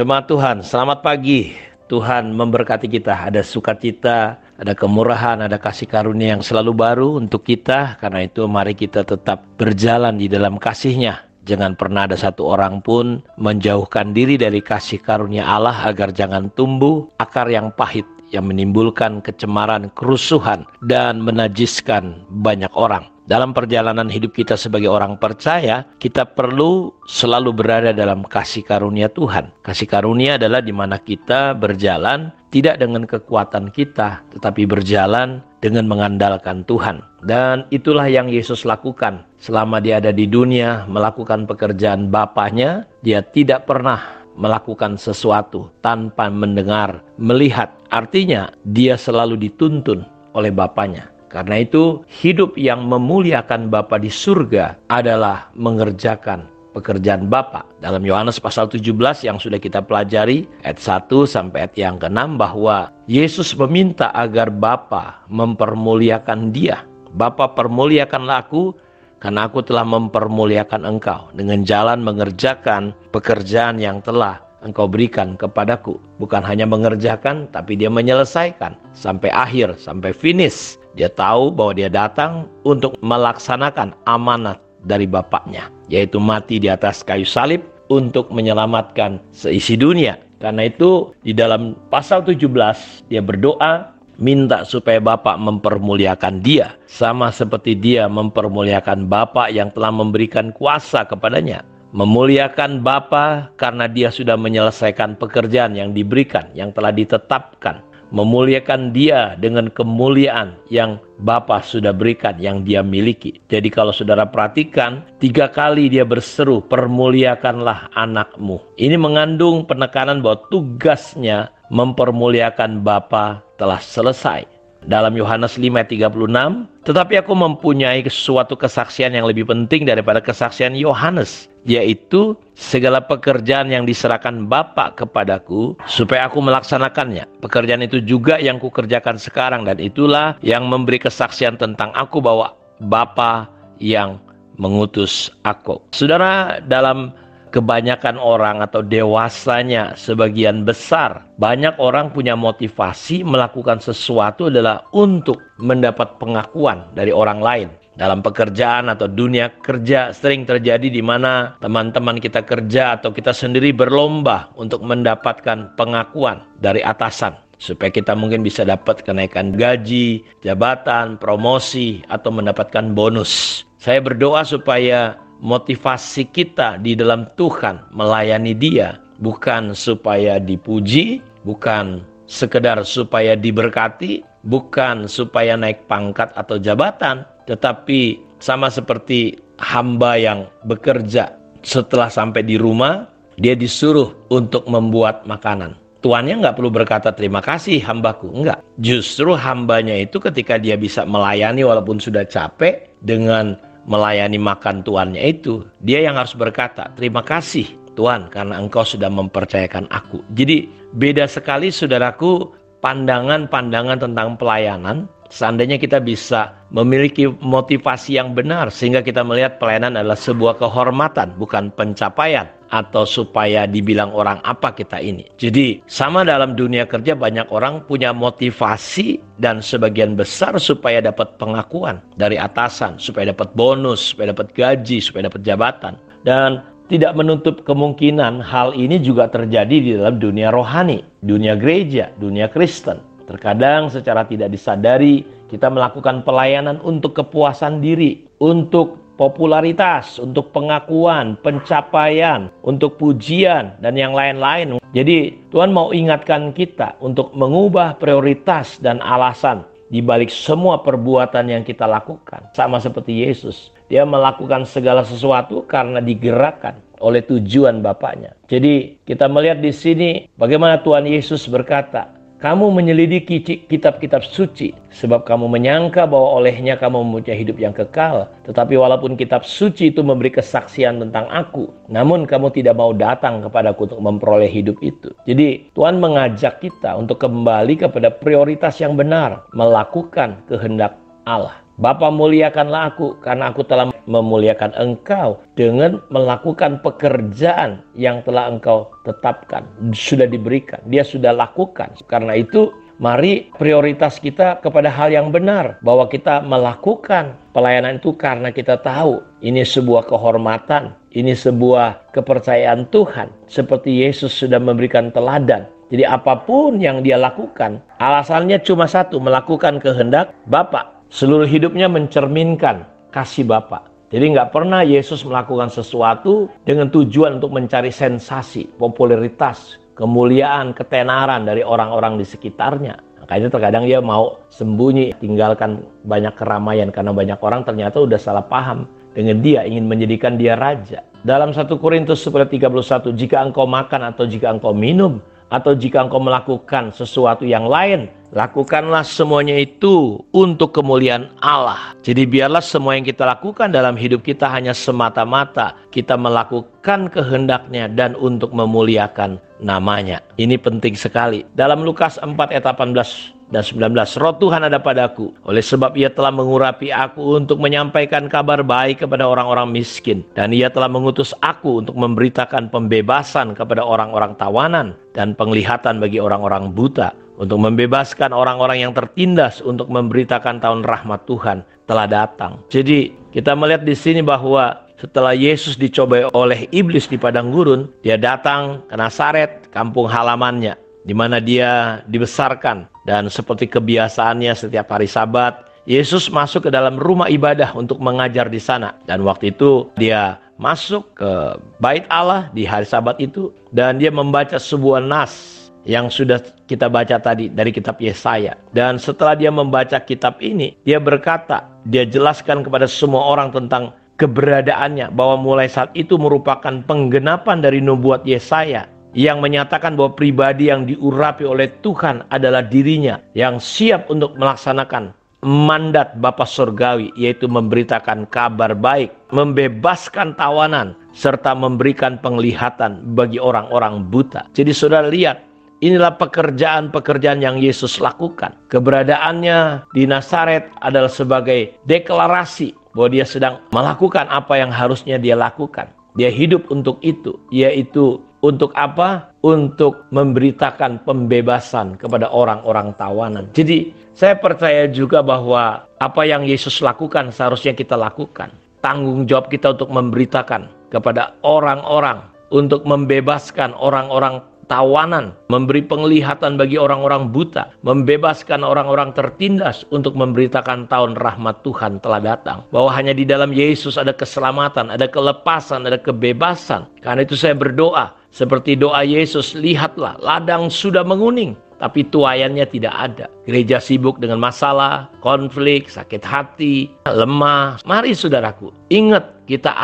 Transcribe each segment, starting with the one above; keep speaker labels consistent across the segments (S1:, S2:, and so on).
S1: Jemaat Tuhan, selamat pagi. Tuhan memberkati kita, ada sukacita, ada kemurahan, ada kasih karunia yang selalu baru untuk kita. Karena itu mari kita tetap berjalan di dalam kasih-Nya. Jangan pernah ada satu orang pun menjauhkan diri dari kasih karunia Allah agar jangan tumbuh akar yang pahit yang menimbulkan kecemaran, kerusuhan, dan menajiskan banyak orang. Dalam perjalanan hidup kita sebagai orang percaya, kita perlu selalu berada dalam kasih karunia Tuhan. Kasih karunia adalah di mana kita berjalan tidak dengan kekuatan kita, tetapi berjalan dengan mengandalkan Tuhan. Dan itulah yang Yesus lakukan. Selama dia ada di dunia, melakukan pekerjaan Bapanya, dia tidak pernah melakukan sesuatu tanpa mendengar, melihat. Artinya, dia selalu dituntun oleh Bapanya. Karena itu, hidup yang memuliakan Bapa di surga adalah mengerjakan pekerjaan Bapa. Dalam Yohanes pasal 17 yang sudah kita pelajari, ayat 1 sampai ayat yang ke-6, bahwa Yesus meminta agar Bapa mempermuliakan dia. Bapa, permuliakanlah aku, karena aku telah mempermuliakan engkau dengan jalan mengerjakan pekerjaan yang telah engkau berikan kepadaku. Bukan hanya mengerjakan, tapi dia menyelesaikan sampai akhir, sampai finish. Dia tahu bahwa dia datang untuk melaksanakan amanat dari Bapaknya, yaitu mati di atas kayu salib untuk menyelamatkan seisi dunia. Karena itu di dalam pasal 17 dia berdoa, minta supaya Bapa mempermuliakan dia, sama seperti dia mempermuliakan Bapa yang telah memberikan kuasa kepadanya. Memuliakan Bapa karena dia sudah menyelesaikan pekerjaan yang diberikan, yang telah ditetapkan. Memuliakan dia dengan kemuliaan yang Bapa sudah berikan, yang dia miliki. Jadi kalau saudara perhatikan, 3 kali dia berseru, permuliakanlah anakmu. Ini mengandung penekanan bahwa tugasnya mempermuliakan Bapa telah selesai. Dalam Yohanes 5:36, tetapi aku mempunyai suatu kesaksian yang lebih penting daripada kesaksian Yohanes, yaitu segala pekerjaan yang diserahkan Bapa kepadaku supaya aku melaksanakannya. Pekerjaan itu juga yang kukerjakan sekarang, dan itulah yang memberi kesaksian tentang aku bahwa Bapa yang mengutus aku. Saudara, dalam kebanyakan orang atau dewasanya sebagian besar, banyak orang punya motivasi melakukan sesuatu adalah untuk mendapat pengakuan dari orang lain. Dalam pekerjaan atau dunia kerja sering terjadi di mana teman-teman kita kerja atau kita sendiri berlomba untuk mendapatkan pengakuan dari atasan, supaya kita mungkin bisa dapat kenaikan gaji, jabatan, promosi, atau mendapatkan bonus. Saya berdoa supaya motivasi kita di dalam Tuhan melayani Dia bukan supaya dipuji, bukan sekedar supaya diberkati, bukan supaya naik pangkat atau jabatan, tetapi sama seperti hamba yang bekerja setelah sampai di rumah, dia disuruh untuk membuat makanan. Tuannya nggak perlu berkata terima kasih hambaku, enggak. Justru hambanya itu ketika dia bisa melayani walaupun sudah capek dengan melayani makan tuannya itu, dia yang harus berkata, terima kasih Tuhan karena engkau sudah mempercayakan aku. Jadi beda sekali saudaraku pandangan-pandangan tentang pelayanan. Seandainya kita bisa memiliki motivasi yang benar sehingga kita melihat pelayanan adalah sebuah kehormatan, bukan pencapaian atau supaya dibilang orang apa kita ini. Jadi sama dalam dunia kerja, banyak orang punya motivasi dan sebagian besar supaya dapat pengakuan dari atasan, supaya dapat bonus, supaya dapat gaji, supaya dapat jabatan. Dan tidak menutup kemungkinan hal ini juga terjadi di dalam dunia rohani, dunia gereja, dunia Kristen. Terkadang secara tidak disadari kita melakukan pelayanan untuk kepuasan diri, untuk popularitas, untuk pengakuan, pencapaian, untuk pujian, dan yang lain-lain. Jadi Tuhan mau ingatkan kita untuk mengubah prioritas dan alasan di balik semua perbuatan yang kita lakukan. Sama seperti Yesus, dia melakukan segala sesuatu karena digerakkan oleh tujuan Bapaknya. Jadi kita melihat di sini bagaimana Tuhan Yesus berkata, kamu menyelidiki kitab-kitab suci, sebab kamu menyangka bahwa olehnya kamu mempunyai hidup yang kekal. Tetapi walaupun kitab suci itu memberi kesaksian tentang aku, namun kamu tidak mau datang kepadaku untuk memperoleh hidup itu. Jadi Tuhan mengajak kita untuk kembali kepada prioritas yang benar, melakukan kehendak Allah. Bapa, muliakanlah aku karena aku telah memuliakan engkau dengan melakukan pekerjaan yang telah engkau tetapkan, sudah diberikan, dia sudah lakukan. Karena itu mari prioritas kita kepada hal yang benar, bahwa kita melakukan pelayanan itu karena kita tahu ini sebuah kehormatan, ini sebuah kepercayaan Tuhan, seperti Yesus sudah memberikan teladan. Jadi apapun yang dia lakukan, alasannya cuma satu, melakukan kehendak Bapa. Seluruh hidupnya mencerminkan kasih Bapa. Jadi nggak pernah Yesus melakukan sesuatu dengan tujuan untuk mencari sensasi, popularitas, kemuliaan, ketenaran dari orang-orang di sekitarnya. Makanya terkadang dia mau sembunyi, tinggalkan banyak keramaian karena banyak orang ternyata udah salah paham dengan dia, ingin menjadikan dia raja. Dalam 1 Korintus 10:31, jika engkau makan atau jika engkau minum, atau jika engkau melakukan sesuatu yang lain, lakukanlah semuanya itu untuk kemuliaan Allah. Jadi biarlah semua yang kita lakukan dalam hidup kita hanya semata-mata kita melakukan kehendaknya dan untuk memuliakan namanya. Ini penting sekali. Dalam Lukas 4 ayat 18 dan 19, roh Tuhan ada padaku, oleh sebab ia telah mengurapi aku untuk menyampaikan kabar baik kepada orang-orang miskin. Dan ia telah mengutus aku untuk memberitakan pembebasan kepada orang-orang tawanan dan penglihatan bagi orang-orang buta, untuk membebaskan orang-orang yang tertindas, untuk memberitakan tahun rahmat Tuhan telah datang. Jadi kita melihat di sini bahwa setelah Yesus dicobai oleh iblis di padang gurun, dia datang ke Nazaret, kampung halamannya, di mana dia dibesarkan. Dan seperti kebiasaannya setiap hari Sabat, Yesus masuk ke dalam rumah ibadah untuk mengajar di sana. Dan waktu itu dia masuk ke bait Allah di hari Sabat itu, dan dia membaca sebuah nas yang sudah kita baca tadi dari kitab Yesaya. Dan setelah dia membaca kitab ini, dia berkata, dia jelaskan kepada semua orang tentang keberadaannya, bahwa mulai saat itu merupakan penggenapan dari nubuat Yesaya yang menyatakan bahwa pribadi yang diurapi oleh Tuhan adalah dirinya yang siap untuk melaksanakan mandat Bapa Surgawi, yaitu memberitakan kabar baik, membebaskan tawanan, serta memberikan penglihatan bagi orang-orang buta. Jadi saudara lihat, inilah pekerjaan-pekerjaan yang Yesus lakukan. Keberadaannya di Nazaret adalah sebagai deklarasi bahwa dia sedang melakukan apa yang harusnya dia lakukan. Dia hidup untuk itu, yaitu untuk apa? Untuk memberitakan pembebasan kepada orang-orang tawanan. Jadi saya percaya juga bahwa apa yang Yesus lakukan seharusnya kita lakukan. Tanggung jawab kita untuk memberitakan kepada orang-orang, untuk membebaskan orang-orang tawanan, memberi penglihatan bagi orang-orang buta, membebaskan orang-orang tertindas, untuk memberitakan tahun rahmat Tuhan telah datang. Bahwa hanya di dalam Yesus ada keselamatan, ada kelepasan, ada kebebasan. Karena itu saya berdoa, seperti doa Yesus, lihatlah ladang sudah menguning, tapi tuaiannya tidak ada. Gereja sibuk dengan masalah, konflik, sakit hati, lemah. Mari saudaraku, ingat kita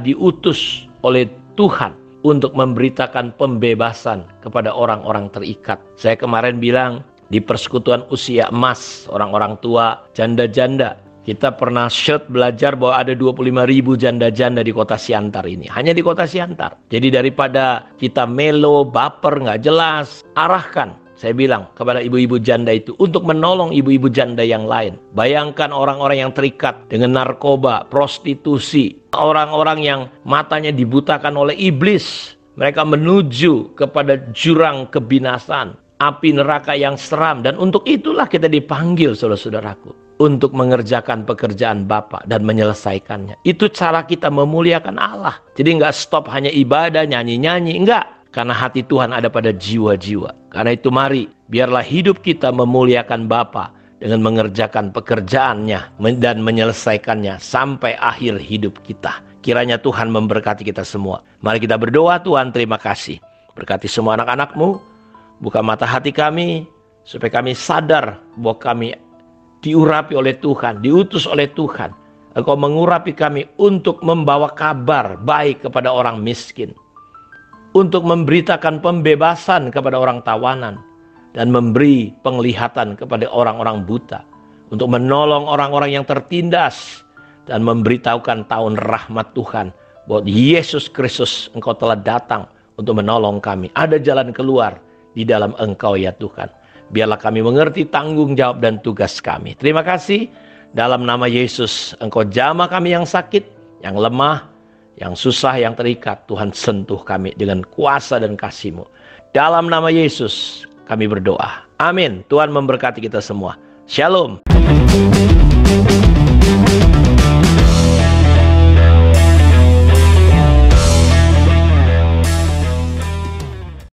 S1: diutus oleh Tuhan untuk memberitakan pembebasan kepada orang-orang terikat. Saya kemarin bilang di persekutuan usia emas, orang-orang tua, janda-janda, kita pernah belajar bahwa ada 25.000 janda-janda di kota Siantar ini. Hanya di kota Siantar. Jadi daripada kita melo, baper, nggak jelas, arahkan, saya bilang kepada ibu-ibu janda itu untuk menolong ibu-ibu janda yang lain. Bayangkan orang-orang yang terikat dengan narkoba, prostitusi, orang-orang yang matanya dibutakan oleh iblis. Mereka menuju kepada jurang kebinasan, api neraka yang seram. Dan untuk itulah kita dipanggil, saudara-saudaraku, untuk mengerjakan pekerjaan Bapa dan menyelesaikannya. Itu cara kita memuliakan Allah. Jadi nggak stop hanya ibadah, nyanyi-nyanyi, enggak. Karena hati Tuhan ada pada jiwa-jiwa. Karena itu mari, biarlah hidup kita memuliakan Bapa dengan mengerjakan pekerjaannya dan menyelesaikannya sampai akhir hidup kita. Kiranya Tuhan memberkati kita semua. Mari kita berdoa. Tuhan, terima kasih. Berkati semua anak-anak-Mu. Buka mata hati kami, supaya kami sadar bahwa kami diurapi oleh Tuhan, diutus oleh Tuhan. Engkau mengurapi kami untuk membawa kabar baik kepada orang miskin, untuk memberitakan pembebasan kepada orang tawanan, dan memberi penglihatan kepada orang-orang buta, untuk menolong orang-orang yang tertindas, dan memberitahukan tahun rahmat Tuhan, bahwa Yesus Kristus Engkau telah datang untuk menolong kami. Ada jalan keluar di dalam Engkau ya Tuhan. Biarlah kami mengerti tanggung jawab dan tugas kami. Terima kasih. Dalam nama Yesus, Engkau jamah kami yang sakit, yang lemah, yang susah, yang terikat. Tuhan sentuh kami dengan kuasa dan kasih-Mu. Dalam nama Yesus kami berdoa. Amin. Tuhan memberkati kita semua. Shalom.